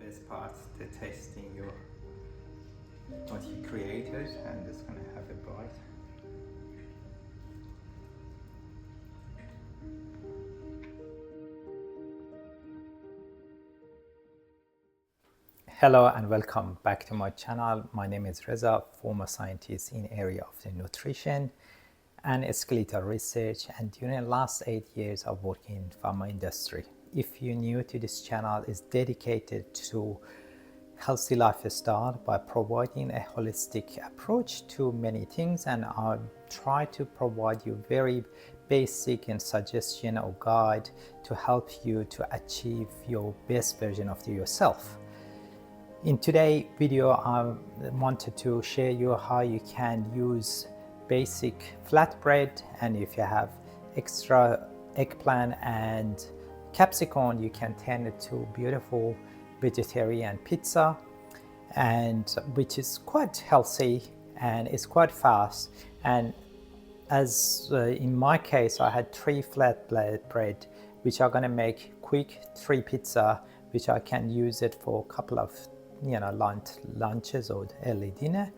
best part, the tasting what you created, and just gonna have a bite. Hello and welcome back to my channel. My name is Reza, former scientist in area of the nutrition and skeletal research, and during the last 8 years I've worked in pharma industry. If you're new to this channel, it's dedicated to healthy lifestyle by providing a holistic approach to many things, and I'll try to provide you very basic and suggestion or guide to help you to achieve your best version of yourself. In today's video, I wanted to share you how you can use basic flatbread, and if you have extra eggplant and capsicum, you can turn it to beautiful vegetarian pizza, and which is quite healthy and it's quite fast. And as in my case, I had 3 flatbread which are going to make quick 3 pizza, which I can use it for a couple of lunches or early dinner.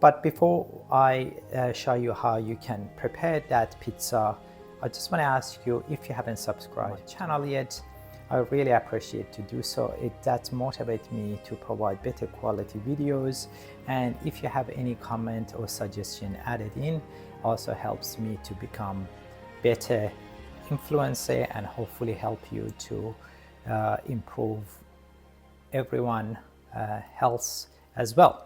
But before I show you how you can prepare that pizza, I just want to ask you, if you haven't subscribed to my channel yet, I really appreciate to do so. That motivates me to provide better quality videos, and if you have any comment or suggestion added in, also helps me to become better influencer and hopefully help you to improve everyone health as well.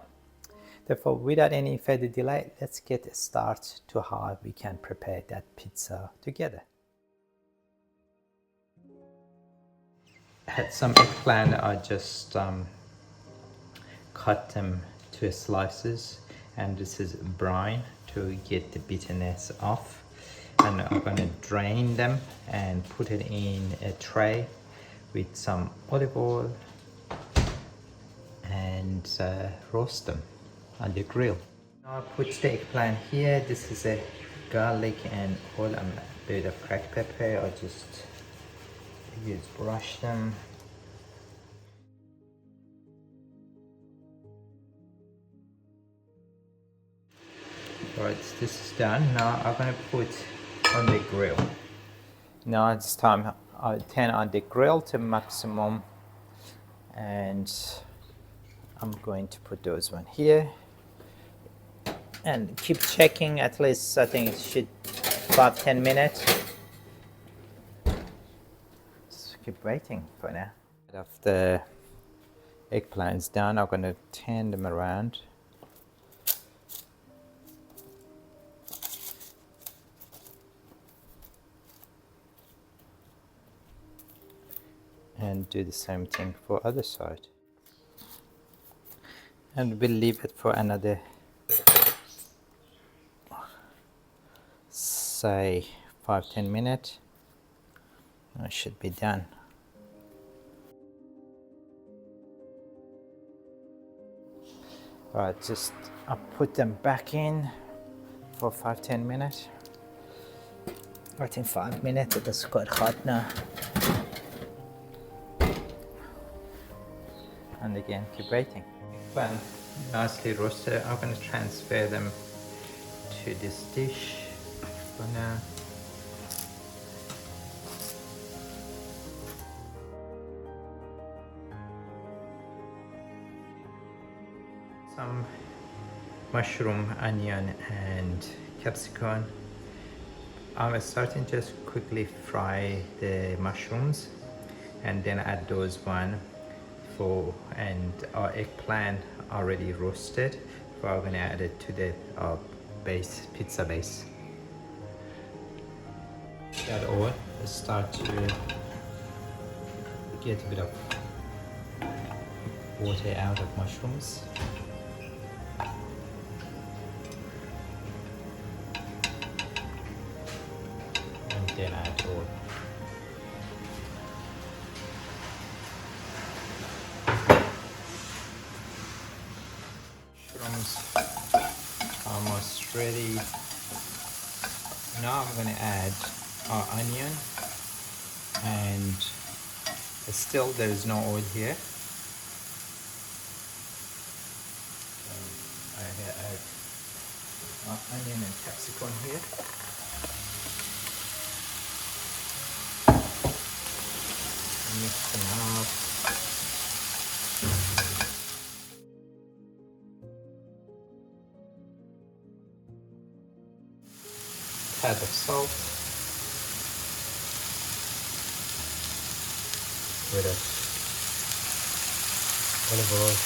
Therefore, without any further delay, let's get started to how we can prepare that pizza together. I had some eggplant. I just cut them to slices, and this is brine to get the bitterness off. And I'm going to drain them and put it in a tray with some olive oil and roast them on the grill. Now I put the eggplant here. This is a garlic and oil and a bit of cracked pepper. I just brush them. Alright, this is done. Now I'm going to put on the grill. Now it's time I turn on the grill to maximum, and I'm going to put those one here and keep checking. At least I think it should about 10 minutes. Just keep waiting for now. After the eggplant is done, I'm going to turn them around. And do the same thing for other side. And we'll leave it for another, say 5-10 minutes. It should be done. Alright, just I'll put them back in for 5-10 minutes. I think 5 minutes. It is quite hot now. And again, keep waiting. Well, nicely roasted. I'm going to transfer them to this dish for now. Some mushroom, onion and capsicum. I'm starting just quickly fry the mushrooms and then add those one. And our eggplant already roasted, so I'm going to add it to the pizza base. That oil, start to get a bit of water out of mushrooms. And then add oil. Almost ready. Now I'm going to add our onion, and still there is no oil here. onion and capsicum here. Mix them up. Add the salt. With it. Olive oil.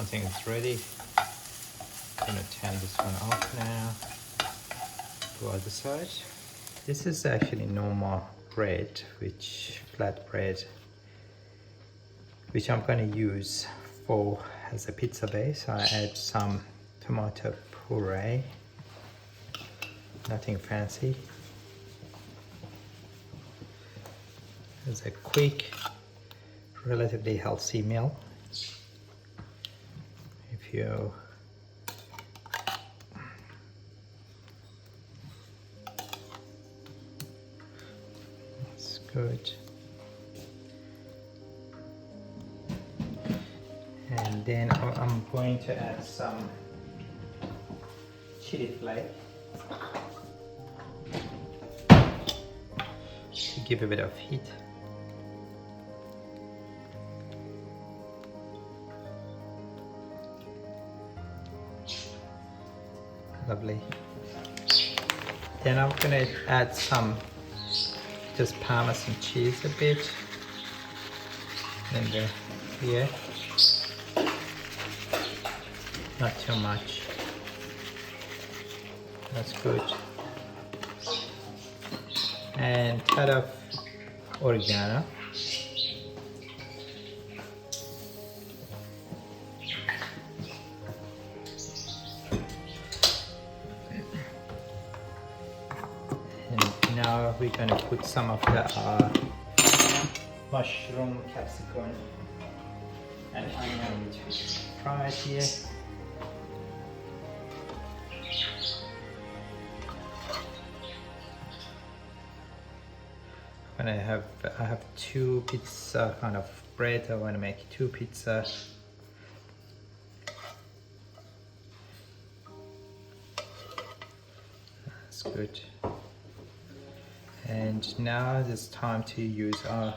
I think it's ready. I'm gonna turn this one off now. To other side. This is actually normal bread, which flatbread, which I'm gonna use for as a pizza base. I add some tomato puree, nothing fancy. It's a quick, relatively healthy meal. If you it's good. And then I'm going to add some chili flake to give a bit of heat. Lovely. Then I'm gonna add some just Parmesan cheese a bit in here. Not too much. That's good. And cut of oregano. And now we're going to put some of the mushroom, capsicum, and onion which we fried here. And I have two pizza kind of bread. I want to make two pizza. That's good. And now it's time to use our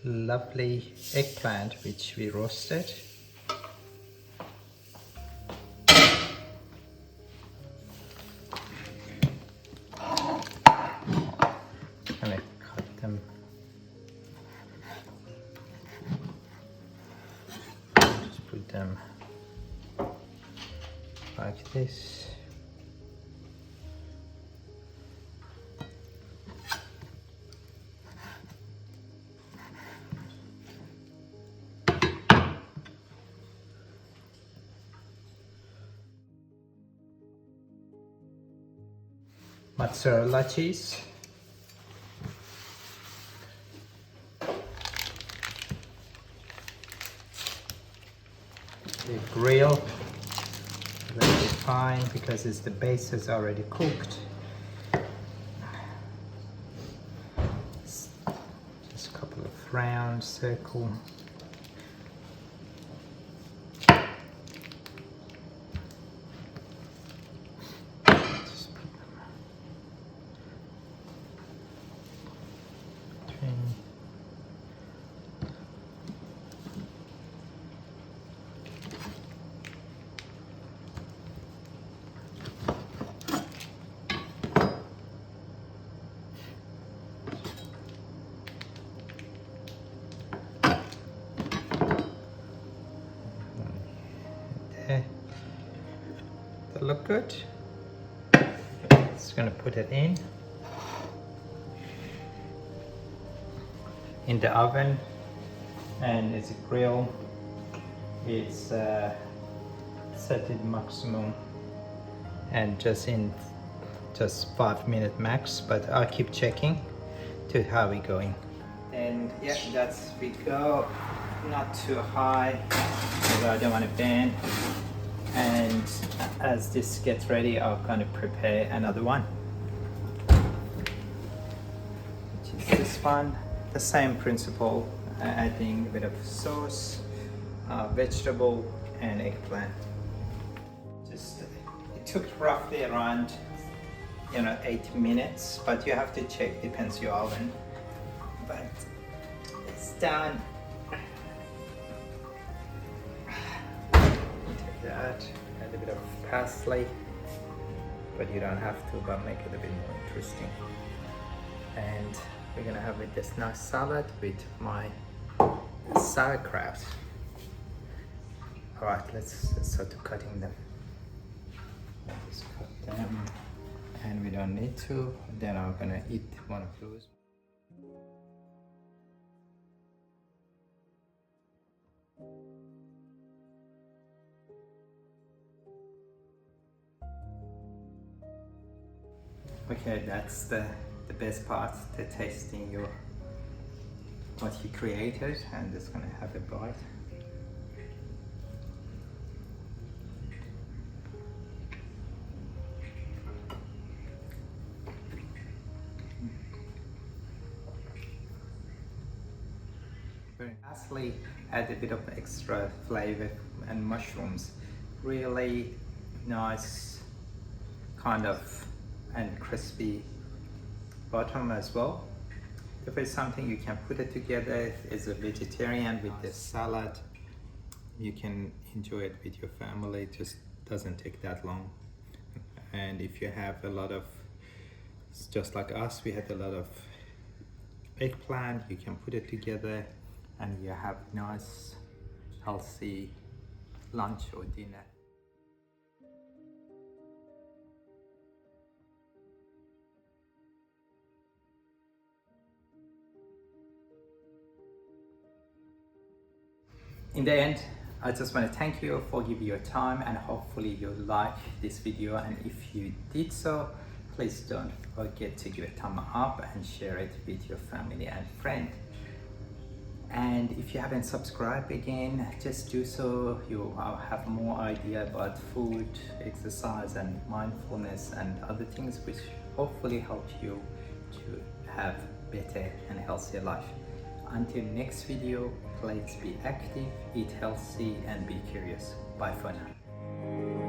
lovely eggplant which we roasted. Them like this. Mozzarella cheese. The grill very fine because the base is already cooked. Just a couple of round circle. Just put them between. That look good. Just gonna put it in the oven, and it's a grill. It's set it maximum and just 5 minutes max, but I'll keep checking to how we going. And yeah, that's we go. not too high because I don't want to burn. And as this gets ready, I'm going to prepare another one, which is this one. The same principle, adding a bit of sauce, vegetable and eggplant. It took roughly around 8 minutes, but you have to check, depends your oven. But it's done. Take that, add a bit of parsley, but you don't have to, but make it a bit more interesting. And we're gonna have with this nice salad with my sauerkraut. All right, let's start cutting them. Just cut them, and we don't need to. Then I'm gonna eat one of those. Okay, that's the best part, the tasting what you created, and just gonna have a bite. Lastly, add a bit of extra flavor and mushrooms. Really nice kind of and crispy bottom as well. If it's something you can put it together as a vegetarian with the salad, you can enjoy it with your family. It just doesn't take that long. And if you have a lot of, just like us, we had a lot of eggplant, you can put it together and you have nice healthy lunch or dinner. In the end, I just want to thank you for giving your time, and hopefully you like this video, and if you did so, please don't forget to give a thumb up and share it with your family and friend. And if you haven't subscribed again, just do so. You will have more idea about food, exercise and mindfulness and other things which hopefully help you to have better and healthier life. Until next video, please be active, eat healthy and be curious. Bye for now.